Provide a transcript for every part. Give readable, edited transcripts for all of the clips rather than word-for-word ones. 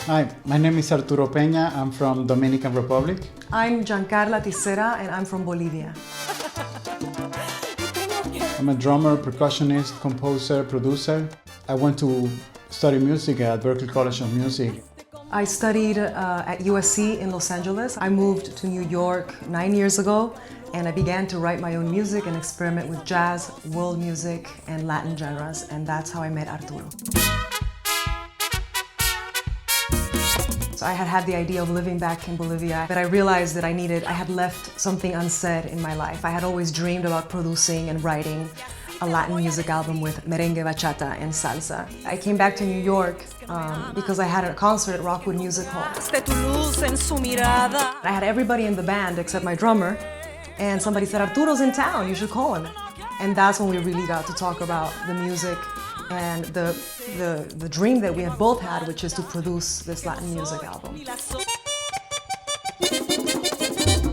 Hi, my name is Arturo Peña. I'm from Dominican Republic. I'm Gian-Carla Tisera and I'm from Bolivia. I'm a drummer, percussionist, composer, producer. I went to study music at Berklee College of Music. I studied at USC in Los Angeles. I moved to New York 9 years ago and I began to write my own music and experiment with jazz, world music, and Latin genres, and that's how I met Arturo. So I had the idea of living back in Bolivia, but I realized that I had left something unsaid in my life. I had always dreamed about producing and writing a Latin music album with merengue, bachata, and salsa. I came back to New York because I had a concert at Rockwood Music Hall. I had everybody in the band except my drummer, and somebody said, Arturo's in town, you should call him. And that's when we really got to talk about the music and the dream that we had both had, which is to produce this Latin music album.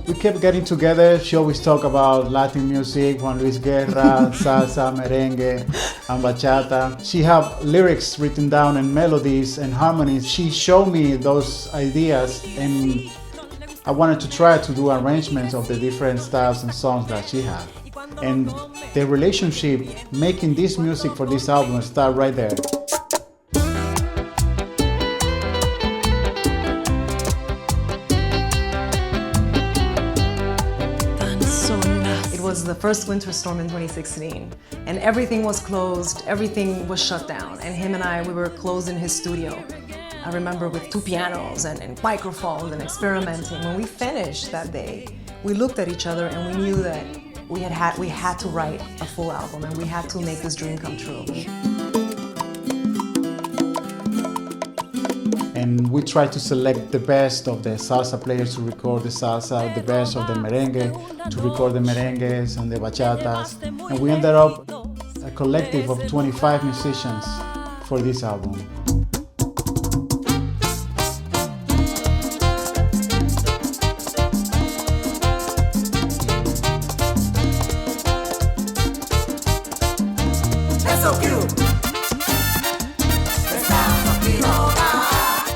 We kept getting together. She always talked about Latin music, Juan Luis Guerra, salsa, merengue, and bachata. She had lyrics written down and melodies and harmonies. She showed me those ideas and I wanted to try to do arrangements of the different styles and songs that she had. And the relationship making this music for this album started right there. It was the first winter storm in 2016 and everything was closed, everything was shut down, and him and we were closed in his studio. I remember with 2 pianos and microphones and experimenting. When we finished that day, we looked at each other and we knew that we had to write a full album and we had to make this dream come true. And we tried to select the best of the salsa players to record the salsa, the best of the merengue to record the merengues and the bachatas. And we ended up a collective of 25 musicians for this album.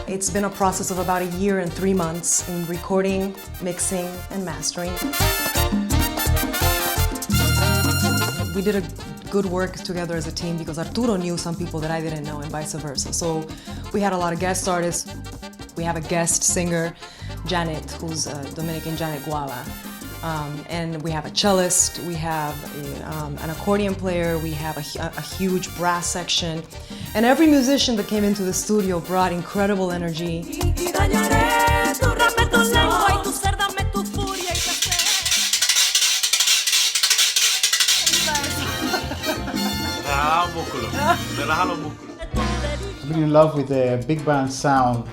It's been a process of about 1 year and 3 months in recording, mixing, and mastering. We did a good work together as a team because Arturo knew some people that I didn't know and vice versa. So we had a lot of guest artists. We have a guest singer, Janet, who's a Dominican Janet Guava. And we have a cellist, we have an accordion player, we have a huge brass section. And every musician that came into the studio brought incredible energy. I've been in love with the big band sound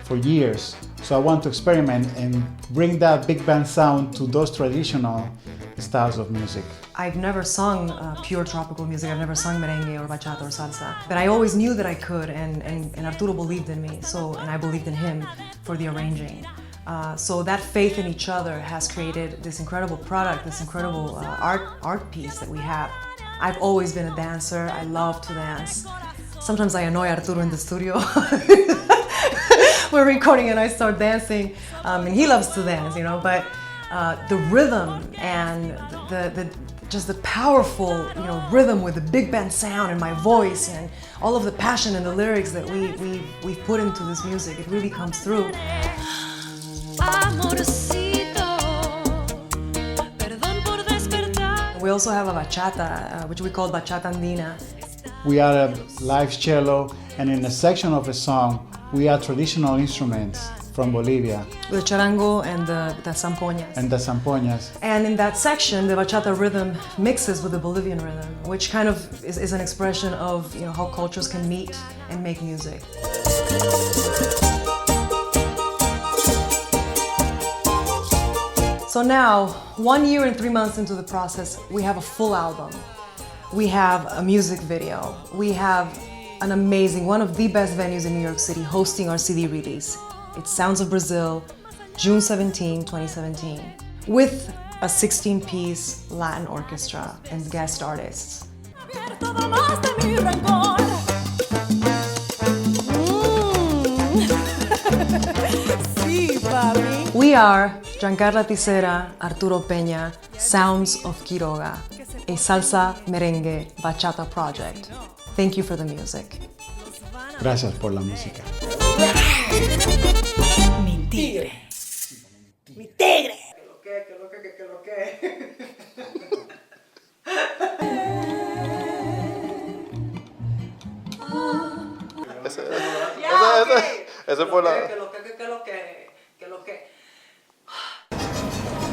for years. So I want to experiment and bring that big band sound to those traditional styles of music. I've never sung pure tropical music. I've never sung merengue or bachata or salsa. But I always knew that I could, and Arturo believed in me, and I believed in him for the arranging. So that faith in each other has created this incredible product, this incredible art piece that we have. I've always been a dancer. I love to dance. Sometimes I annoy Arturo in the studio. We're recording and I start dancing, and he loves to dance, you know, but the rhythm and just the powerful, rhythm with the big band sound and my voice and all of the passion and the lyrics that we've put into this music, it really comes through. We also have a bachata, which we call bachata andina. We add a live cello, and in a section of a song, we add traditional instruments from Bolivia. The charango and the zampoñas. And the zampoñas. And in that section, the bachata rhythm mixes with the Bolivian rhythm, which kind of is an expression of how cultures can meet and make music. So now, 1 year and 3 months into the process, we have a full album. We have a music video. We have an amazing, one of the best venues in New York City hosting our CD release. It's Sounds of Brazil, June 17, 2017, with a 16-piece Latin orchestra and guest artists. We are Gian-Carla Tisera, Arturo Peña, Sounds of Quiroga, a salsa, merengue, bachata project. Thank you for the music. Gracias por la música. Mi tigre. Mi tigre. Ese fue la...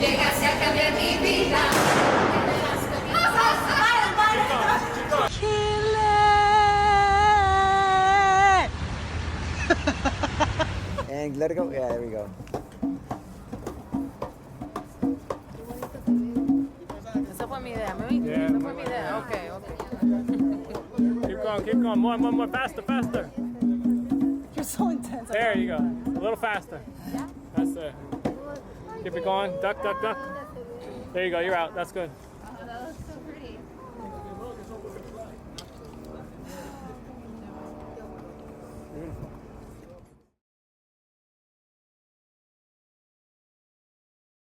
Llegaste a cambiar mi vida. And let it go. Yeah, there we go. Esa fue mi idea, ¿me oíste? Esa fue mi idea. Okay. Keep going. More. Faster. You're so intense. There you go. A little faster. That's it. Keep it going. Duck. There you go. You're out. That's good. That looks so pretty. Beautiful.